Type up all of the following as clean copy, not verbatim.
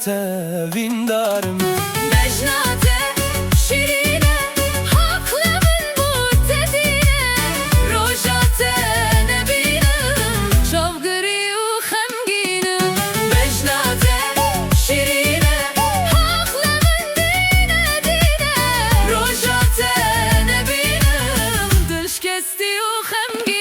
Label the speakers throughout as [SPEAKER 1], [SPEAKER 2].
[SPEAKER 1] bejnate vindarım.
[SPEAKER 2] Bejnate şirine haklımın bu tedine rojate nebinim çavgırı u xemginim. Bejnate şirine haklımın dine dine rojate nebinim dış kesti u xemginim.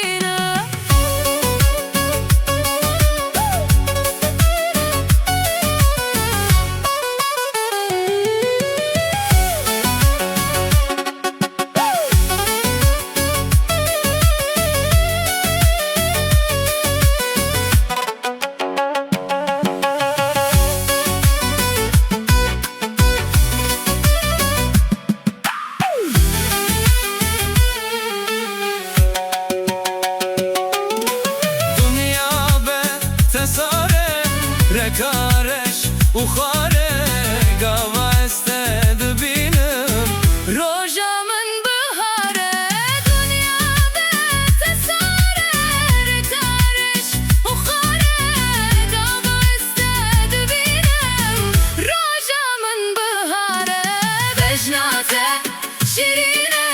[SPEAKER 1] Tesare rekareş uxare gava ested binim.
[SPEAKER 2] Rojamın bihare dünya be tesare rekareş uxare gava ested binim. Rojamın bihare bejnate şirine